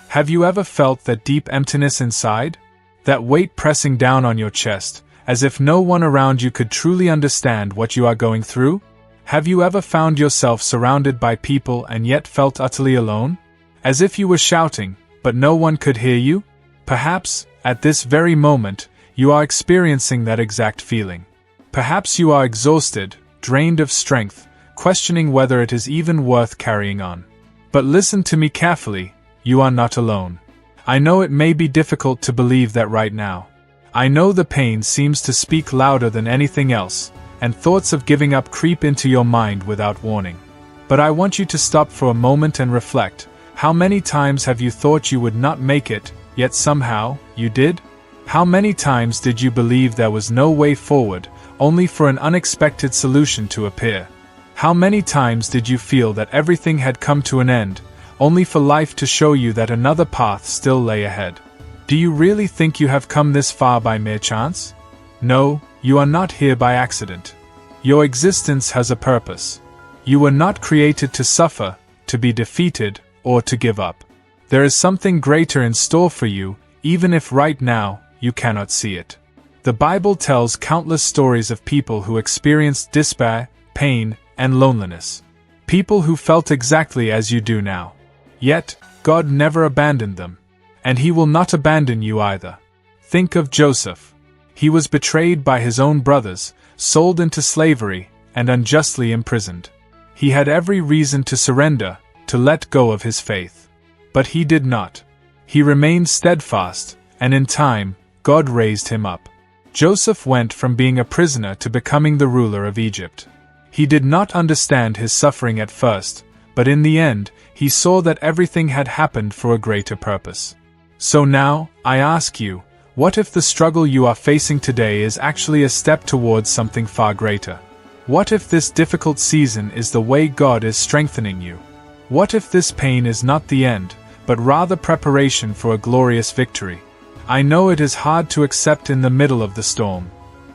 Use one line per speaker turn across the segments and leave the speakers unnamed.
Have you ever felt that deep emptiness inside? That weight pressing down on your chest, as if no one around you could truly understand what you are going through? Have you ever found yourself surrounded by people and yet felt utterly alone? As if you were shouting, but no one could hear you? Perhaps, at this very moment, you are experiencing that exact feeling. Perhaps you are exhausted, drained of strength, questioning whether it is even worth carrying on. But listen to me carefully, you are not alone. I know it may be difficult to believe that right now. I know the pain seems to speak louder than anything else, and thoughts of giving up creep into your mind without warning. But I want you to stop for a moment and reflect. How many times have you thought you would not make it, yet somehow, you did? How many times did you believe there was no way forward, only for an unexpected solution to appear? How many times did you feel that everything had come to an end, only for life to show you that another path still lay ahead? Do you really think you have come this far by mere chance? No, you are not here by accident. Your existence has a purpose. You were not created to suffer, to be defeated, or to give up. There is something greater in store for you, even if right now, you cannot see it. The Bible tells countless stories of people who experienced despair, pain, and loneliness. People who felt exactly as you do now. Yet, God never abandoned them. And He will not abandon you either. Think of Joseph. He was betrayed by his own brothers, sold into slavery, and unjustly imprisoned. He had every reason to surrender, to let go of his faith. But he did not. He remained steadfast, and in time, God raised him up. Joseph went from being a prisoner to becoming the ruler of Egypt. He did not understand his suffering at first, but in the end, he saw that everything had happened for a greater purpose. So now, I ask you, what if the struggle you are facing today is actually a step towards something far greater? What if this difficult season is the way God is strengthening you? What if this pain is not the end, but rather preparation for a glorious victory? I know it is hard to accept in the middle of the storm.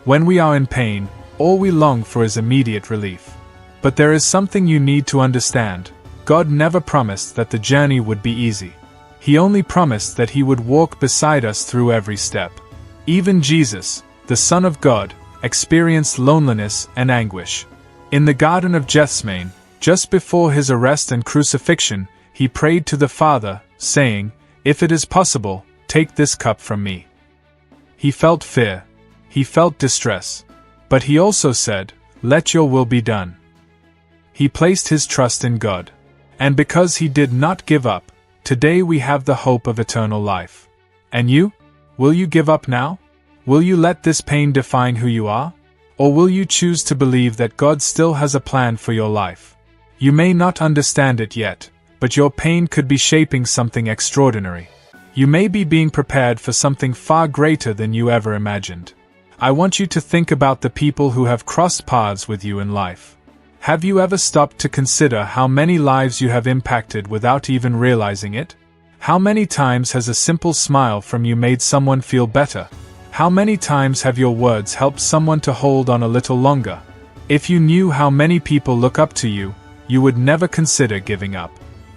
When we are in pain, all we long for is immediate relief. But there is something you need to understand. God never promised that the journey would be easy. He only promised that He would walk beside us through every step. Even Jesus, the Son of God, experienced loneliness and anguish. In the Garden of Gethsemane, just before His arrest and crucifixion, He prayed to the Father, saying, "If it is possible, take this cup from me." He felt fear. He felt distress. But He also said, "Let your will be done." He placed His trust in God. And because He did not give up, today we have the hope of eternal life. And you? Will you give up now? Will you let this pain define who you are? Or will you choose to believe that God still has a plan for your life? You may not understand it yet, but your pain could be shaping something extraordinary. You may be being prepared for something far greater than you ever imagined. I want you to think about the people who have crossed paths with you in life. Have you ever stopped to consider how many lives you have impacted without even realizing it? How many times has a simple smile from you made someone feel better? How many times have your words helped someone to hold on a little longer? If you knew how many people look up to you, you would never consider giving up.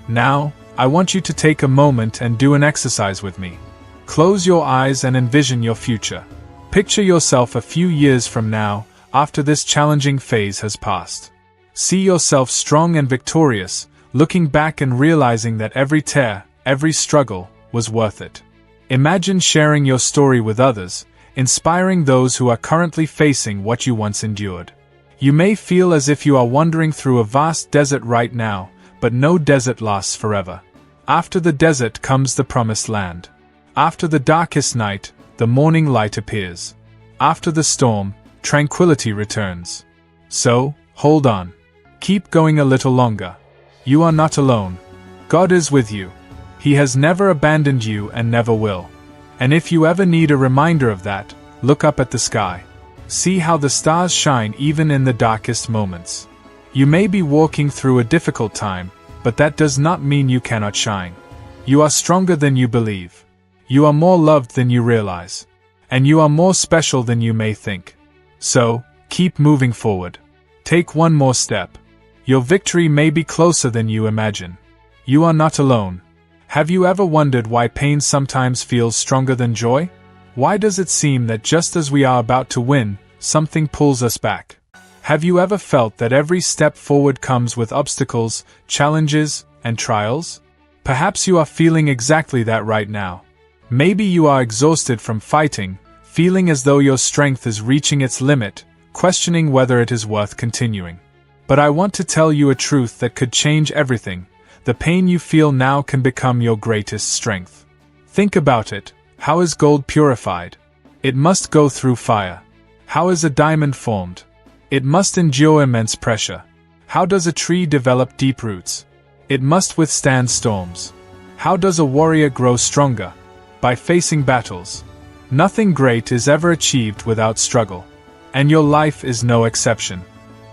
Now, I want you to take a moment and do an exercise with me. Close your eyes and envision your future. Picture yourself a few years from now, after this challenging phase has passed. See yourself strong and victorious, looking back and realizing that every tear, every struggle, was worth it. Imagine sharing your story with others, inspiring those who are currently facing what you once endured. You may feel as if you are wandering through a vast desert right now, but no desert lasts forever. After the desert comes the promised land. After the darkest night, the morning light appears. After the storm, tranquility returns. So, hold on. Keep going a little longer. You are not alone. God is with you. He has never abandoned you and never will. And if you ever need a reminder of that, look up at the sky. See how the stars shine even in the darkest moments. You may be walking through a difficult time, but that does not mean you cannot shine. You are stronger than you believe. You are more loved than you realize. And you are more special than you may think. So, keep moving forward. Take one more step. Your victory may be closer than you imagine. You are not alone. Have you ever wondered why pain sometimes feels stronger than joy? Why does it seem that just as we are about to win, something pulls us back? Have you ever felt that every step forward comes with obstacles, challenges, and trials? Perhaps you are feeling exactly that right now. Maybe you are exhausted from fighting, feeling as though your strength is reaching its limit, questioning whether it is worth continuing. But I want to tell you a truth that could change everything. The pain you feel now can become your greatest strength. Think about it. How is gold purified? It must go through fire. How is a diamond formed? It must endure immense pressure. How does a tree develop deep roots? It must withstand storms. How does a warrior grow stronger? By facing battles. Nothing great is ever achieved without struggle. And your life is no exception.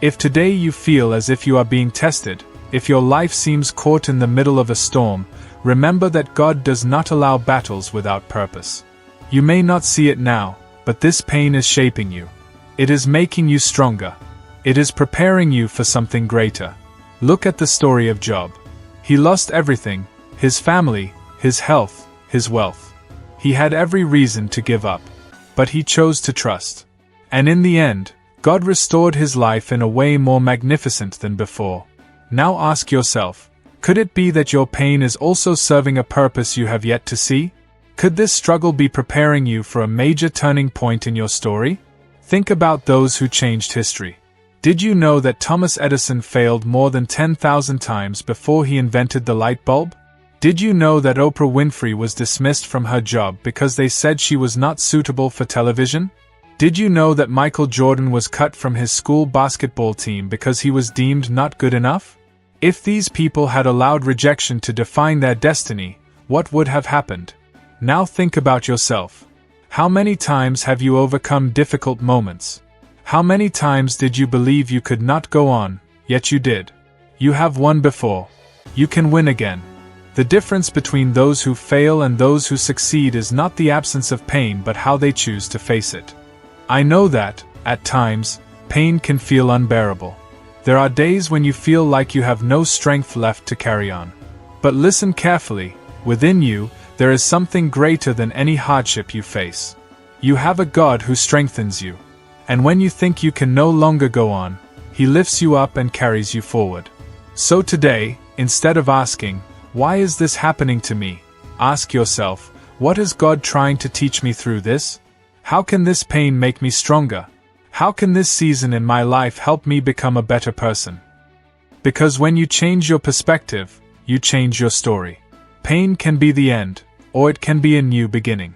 If today you feel as if you are being tested, if your life seems caught in the middle of a storm, remember that God does not allow battles without purpose. You may not see it now, but this pain is shaping you. It is making you stronger. It is preparing you for something greater. Look at the story of Job. He lost everything: his family, his health, his wealth. He had every reason to give up, but he chose to trust. And in the end, God restored his life in a way more magnificent than before. Now ask yourself, could it be that your pain is also serving a purpose you have yet to see? Could this struggle be preparing you for a major turning point in your story? Think about those who changed history. Did you know that Thomas Edison failed more than 10,000 times before he invented the light bulb? Did you know that Oprah Winfrey was dismissed from her job because they said she was not suitable for television? Did you know that Michael Jordan was cut from his school basketball team because he was deemed not good enough? If these people had allowed rejection to define their destiny, what would have happened? Now think about yourself. How many times have you overcome difficult moments? How many times did you believe you could not go on, yet you did? You have won before. You can win again. The difference between those who fail and those who succeed is not the absence of pain but how they choose to face it. I know that, at times, pain can feel unbearable. There are days when you feel like you have no strength left to carry on. But listen carefully, within you, there is something greater than any hardship you face. You have a God who strengthens you. And when you think you can no longer go on, He lifts you up and carries you forward. So today, instead of asking, "Why is this happening to me?" ask yourself, "What is God trying to teach me through this? How can this pain make me stronger? How can this season in my life help me become a better person?" Because when you change your perspective, you change your story. Pain can be the end, or it can be a new beginning.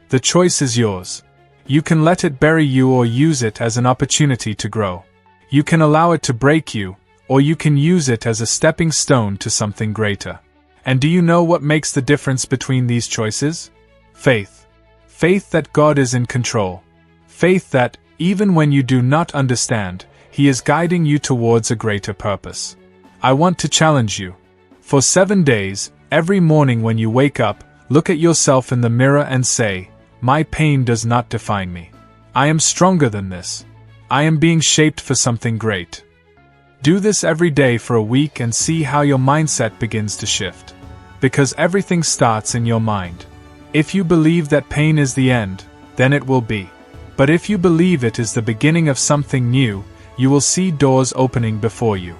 The choice is yours. You can let it bury you or use it as an opportunity to grow. You can allow it to break you, or you can use it as a stepping stone to something greater. And do you know what makes the difference between these choices? Faith. Faith that God is in control. Faith that, even when you do not understand, He is guiding you towards a greater purpose. I want to challenge you. For 7 days, every morning when you wake up, look at yourself in the mirror and say, "My pain does not define me. I am stronger than this. I am being shaped for something great." Do this every day for a week and see how your mindset begins to shift. Because everything starts in your mind. If you believe that pain is the end, then it will be. But if you believe it is the beginning of something new, you will see doors opening before you.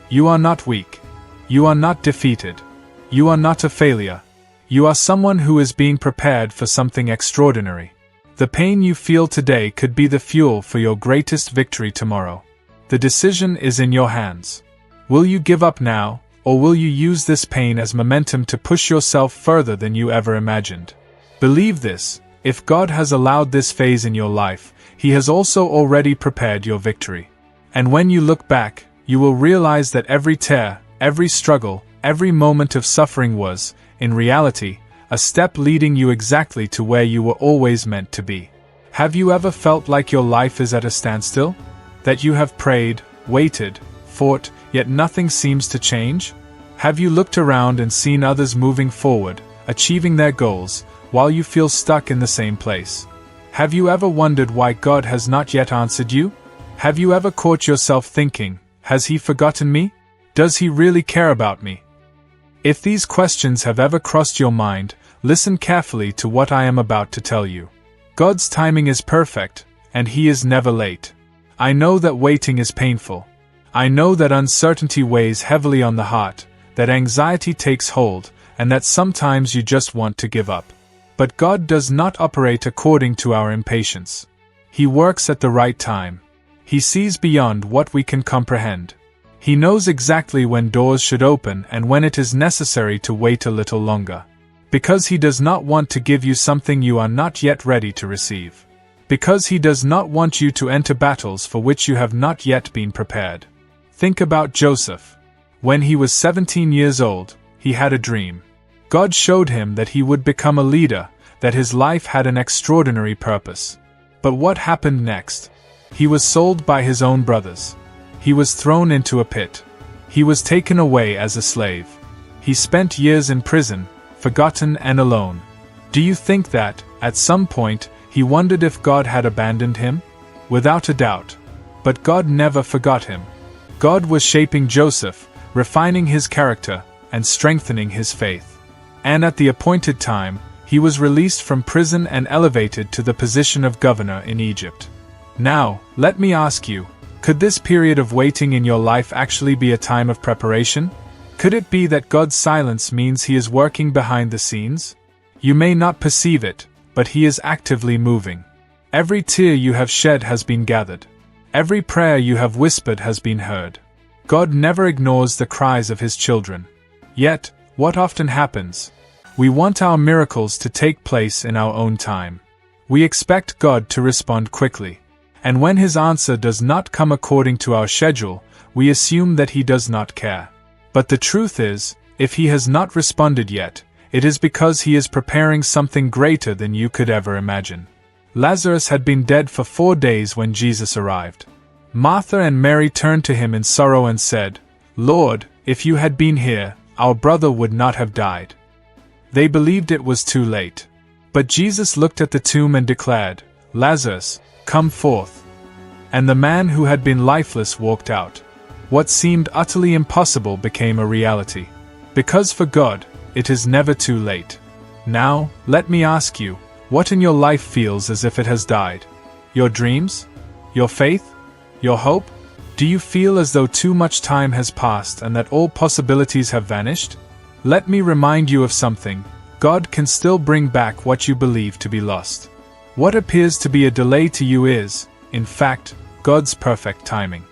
You are not weak. You are not defeated. You are not a failure. You are someone who is being prepared for something extraordinary. The pain you feel today could be the fuel for your greatest victory tomorrow. The decision is in your hands. Will you give up now, or will you use this pain as momentum to push yourself further than you ever imagined? Believe this, if God has allowed this phase in your life, He has also already prepared your victory. And when you look back, you will realize that every tear, every struggle, every moment of suffering was, in reality, a step leading you exactly to where you were always meant to be. Have you ever felt like your life is at a standstill? That you have prayed, waited, fought, yet nothing seems to change? Have you looked around and seen others moving forward, achieving their goals, while you feel stuck in the same place? Have you ever wondered why God has not yet answered you? Have you ever caught yourself thinking, "Has He forgotten me? Does He really care about me?" If these questions have ever crossed your mind, listen carefully to what I am about to tell you. God's timing is perfect, and He is never late. I know that waiting is painful. I know that uncertainty weighs heavily on the heart, that anxiety takes hold, and that sometimes you just want to give up. But God does not operate according to our impatience. He works at the right time. He sees beyond what we can comprehend. He knows exactly when doors should open and when it is necessary to wait a little longer. Because He does not want to give you something you are not yet ready to receive. Because He does not want you to enter battles for which you have not yet been prepared. Think about Joseph. When he was 17 years old, he had a dream. God showed him that he would become a leader, that his life had an extraordinary purpose. But what happened next? He was sold by his own brothers. He was thrown into a pit. He was taken away as a slave. He spent years in prison, forgotten and alone. Do you think that, at some point, he wondered if God had abandoned him? Without a doubt. But God never forgot him. God was shaping Joseph, refining his character, and strengthening his faith. And at the appointed time, he was released from prison and elevated to the position of governor in Egypt. Now, let me ask you, could this period of waiting in your life actually be a time of preparation? Could it be that God's silence means He is working behind the scenes? You may not perceive it, but He is actively moving. Every tear you have shed has been gathered. Every prayer you have whispered has been heard. God never ignores the cries of His children. Yet, what often happens? We want our miracles to take place in our own time. We expect God to respond quickly. And when His answer does not come according to our schedule, we assume that He does not care. But the truth is, if He has not responded yet, it is because He is preparing something greater than you could ever imagine. Lazarus had been dead for 4 days when Jesus arrived. Martha and Mary turned to Him in sorrow and said, "Lord, if you had been here, our brother would not have died." They believed it was too late. But Jesus looked at the tomb and declared, "Lazarus, come forth." And the man who had been lifeless walked out. What seemed utterly impossible became a reality. Because for God, it is never too late. Now, let me ask you, what in your life feels as if it has died? Your dreams? Your faith? Your hope? Do you feel as though too much time has passed and that all possibilities have vanished? Let me remind you of something. God can still bring back what you believe to be lost. What appears to be a delay to you is, in fact, God's perfect timing.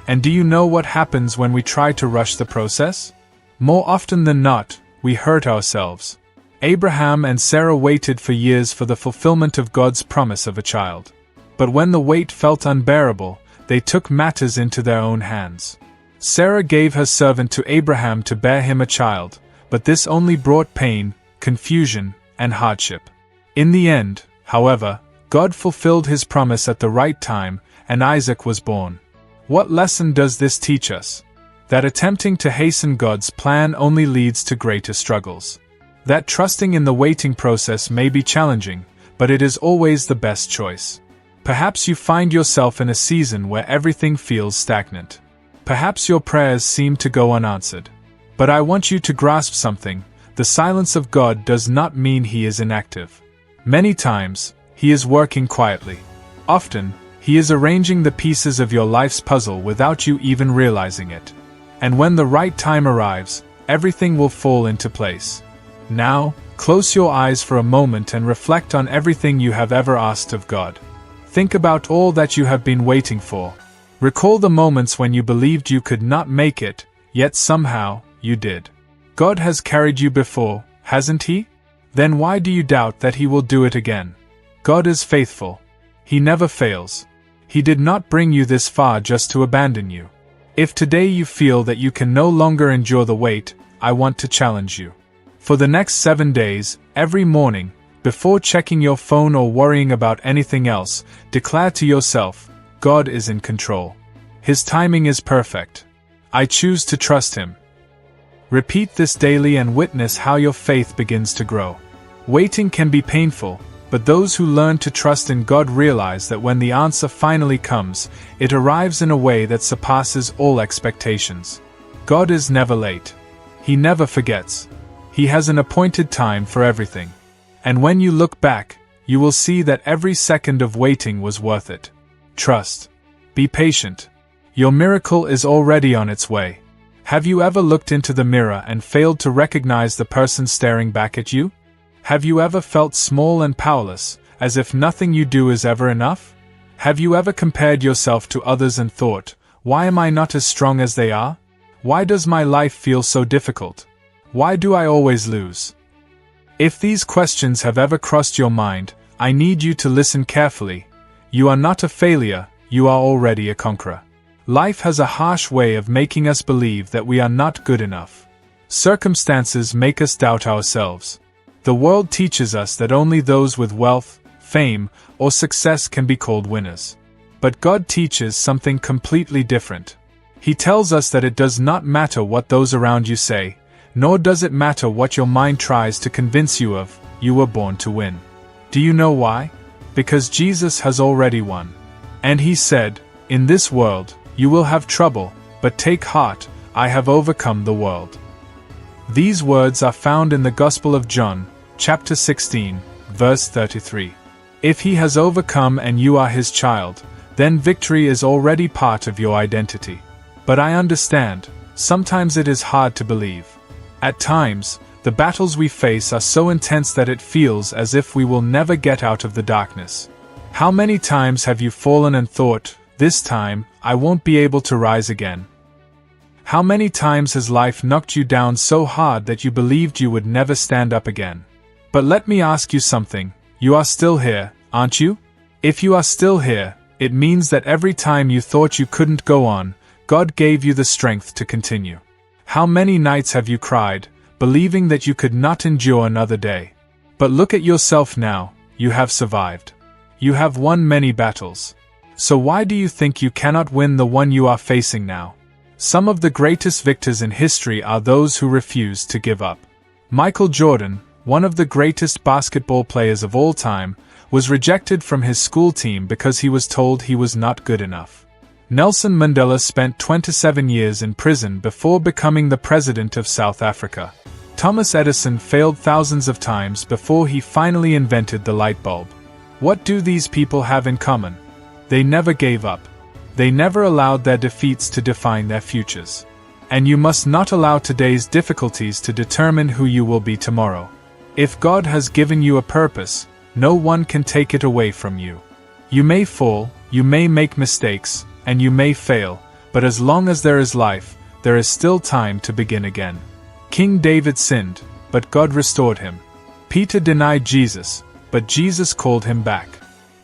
And do you know what happens when we try to rush the process? More often than not, we hurt ourselves. Abraham and Sarah waited for years for the fulfillment of God's promise of a child. But when the wait felt unbearable, they took matters into their own hands. Sarah gave her servant to Abraham to bear him a child, but this only brought pain, confusion, and hardship. In the end, however, God fulfilled His promise at the right time, and Isaac was born. What lesson does this teach us? That attempting to hasten God's plan only leads to greater struggles. That trusting in the waiting process may be challenging, but it is always the best choice. Perhaps you find yourself in a season where everything feels stagnant. Perhaps your prayers seem to go unanswered. But I want you to grasp something. The silence of God does not mean He is inactive. Many times, He is working quietly. Often, He is arranging the pieces of your life's puzzle without you even realizing it. And when the right time arrives, everything will fall into place. Now, close your eyes for a moment and reflect on everything you have ever asked of God. Think about all that you have been waiting for. Recall the moments when you believed you could not make it, yet somehow, you did. God has carried you before, hasn't He? Then why do you doubt that He will do it again? God is faithful. He never fails. He did not bring you this far just to abandon you. If today you feel that you can no longer endure the wait, I want to challenge you. For the next 7 days, every morning, before checking your phone or worrying about anything else, declare to yourself, God is in control. His timing is perfect. I choose to trust Him. Repeat this daily and witness how your faith begins to grow. Waiting can be painful, but those who learn to trust in God realize that when the answer finally comes, it arrives in a way that surpasses all expectations. God is never late. He never forgets. He has an appointed time for everything. And when you look back, you will see that every second of waiting was worth it. Trust. Be patient. Your miracle is already on its way. Have you ever looked into the mirror and failed to recognize the person staring back at you? Have you ever felt small and powerless, as if nothing you do is ever enough? Have you ever compared yourself to others and thought, why am I not as strong as they are? Why does my life feel so difficult? Why do I always lose? If these questions have ever crossed your mind, I need you to listen carefully. You are not a failure, you are already a conqueror. Life has a harsh way of making us believe that we are not good enough. Circumstances make us doubt ourselves. The world teaches us that only those with wealth, fame, or success can be called winners. But God teaches something completely different. He tells us that it does not matter what those around you say, nor does it matter what your mind tries to convince you of, you were born to win. Do you know why? Because Jesus has already won. And he said, in this world, you will have trouble, but take heart, I have overcome the world. These words are found in the Gospel of John, chapter 16, verse 33. If he has overcome and you are his child, then victory is already part of your identity. But I understand, sometimes it is hard to believe. At times, the battles we face are so intense that it feels as if we will never get out of the darkness. How many times have you fallen and thought, this time, I won't be able to rise again? How many times has life knocked you down so hard that you believed you would never stand up again? But let me ask you something, you are still here, aren't you? If you are still here, it means that every time you thought you couldn't go on, God gave you the strength to continue. How many nights have you cried, believing that you could not endure another day? But look at yourself now, you have survived. You have won many battles. So why do you think you cannot win the one you are facing now? Some of the greatest victors in history are those who refuse to give up. Michael Jordan, one of the greatest basketball players of all time, was rejected from his school team because he was told he was not good enough. Nelson Mandela spent 27 years in prison before becoming the president of South Africa. Thomas Edison failed thousands of times before he finally invented the light bulb. What do these people have in common? They never gave up. They never allowed their defeats to define their futures. And you must not allow today's difficulties to determine who you will be tomorrow. If God has given you a purpose, no one can take it away from you. You may fall, you may make mistakes, and you may fail, but as long as there is life, there is still time to begin again. King David sinned, but God restored him. Peter denied Jesus, but Jesus called him back.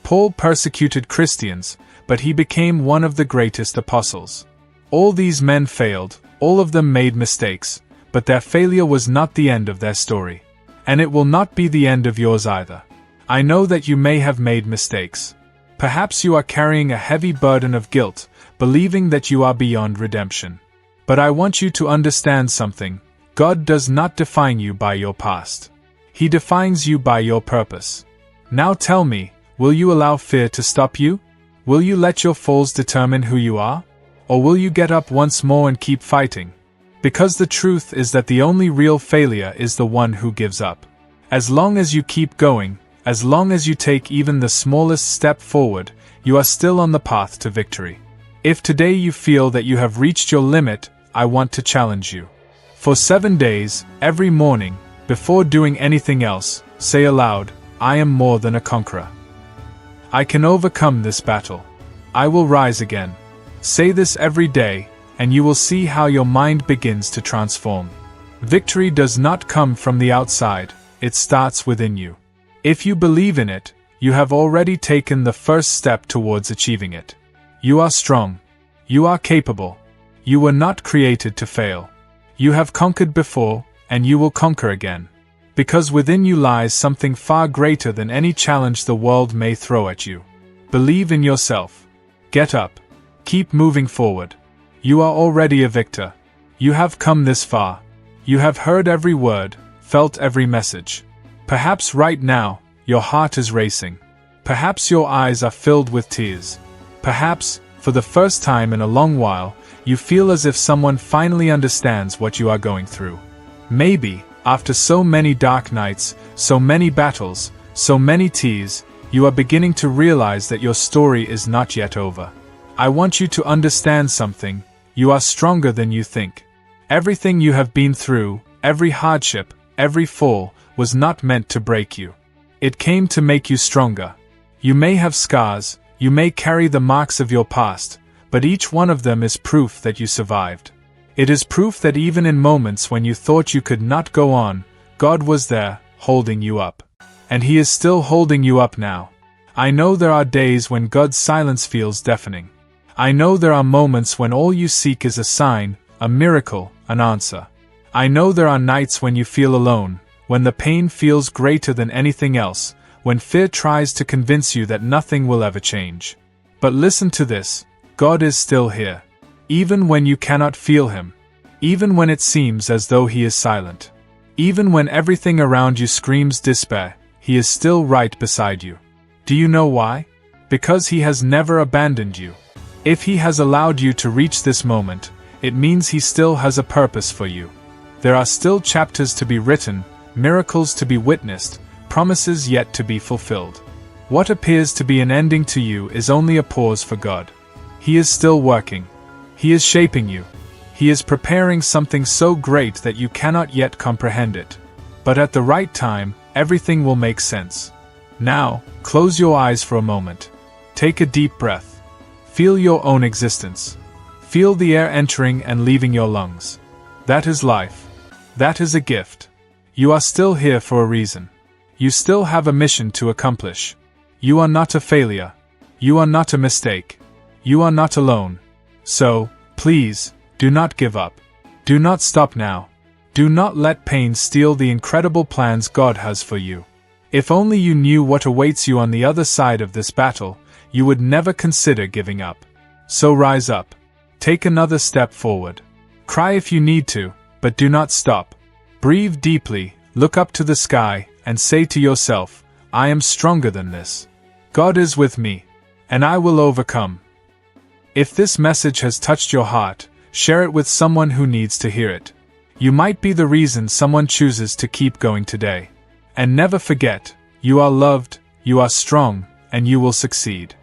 Paul persecuted Christians, but he became one of the greatest apostles. All these men failed, all of them made mistakes, but their failure was not the end of their story. And it will not be the end of yours either. I know that you may have made mistakes. Perhaps you are carrying a heavy burden of guilt, believing that you are beyond redemption. But I want you to understand something. God does not define you by your past. He defines you by your purpose. Now tell me, will you allow fear to stop you? Will you let your falls determine who you are? Or will you get up once more and keep fighting? Because the truth is that the only real failure is the one who gives up. As long as you keep going, as long as you take even the smallest step forward, you are still on the path to victory. If today you feel that you have reached your limit, I want to challenge you. For 7 days, every morning, before doing anything else, say aloud, I am more than a conqueror. I can overcome this battle. I will rise again. Say this every day, and you will see how your mind begins to transform. Victory does not come from the outside, it starts within you. If you believe in it, you have already taken the first step towards achieving it. You are strong. You are capable. You were not created to fail. You have conquered before, and you will conquer again. Because within you lies something far greater than any challenge the world may throw at you. Believe in yourself. Get up. Keep moving forward. You are already a victor. You have come this far. You have heard every word, felt every message. Perhaps right now, your heart is racing. Perhaps your eyes are filled with tears. Perhaps, for the first time in a long while, you feel as if someone finally understands what you are going through. Maybe, after so many dark nights, so many battles, so many tears, you are beginning to realize that your story is not yet over. I want you to understand something: you are stronger than you think. Everything you have been through, every hardship, every fall, was not meant to break you. It came to make you stronger. You may have scars, you may carry the marks of your past, but each one of them is proof that you survived. It is proof that even in moments when you thought you could not go on, God was there, holding you up. And He is still holding you up now. I know there are days when God's silence feels deafening. I know there are moments when all you seek is a sign, a miracle, an answer. I know there are nights when you feel alone, when the pain feels greater than anything else, when fear tries to convince you that nothing will ever change. But listen to this: God is still here. Even when you cannot feel Him. Even when it seems as though He is silent. Even when everything around you screams despair, He is still right beside you. Do you know why? Because He has never abandoned you. If He has allowed you to reach this moment, it means He still has a purpose for you. There are still chapters to be written, miracles to be witnessed, promises yet to be fulfilled. What appears to be an ending to you is only a pause for God. He is still working. He is shaping you. He is preparing something so great that you cannot yet comprehend it. But at the right time, everything will make sense. Now, close your eyes for a moment. Take a deep breath. Feel your own existence. Feel the air entering and leaving your lungs. That is life. That is a gift. You are still here for a reason. You still have a mission to accomplish. You are not a failure. You are not a mistake. You are not alone. So, please, do not give up. Do not stop now. Do not let pain steal the incredible plans God has for you. If only you knew what awaits you on the other side of this battle, you would never consider giving up. So rise up. Take another step forward. Cry if you need to, but do not stop. Breathe deeply, look up to the sky, and say to yourself, I am stronger than this. God is with me, and I will overcome. If this message has touched your heart, share it with someone who needs to hear it. You might be the reason someone chooses to keep going today. And never forget, you are loved, you are strong, and you will succeed.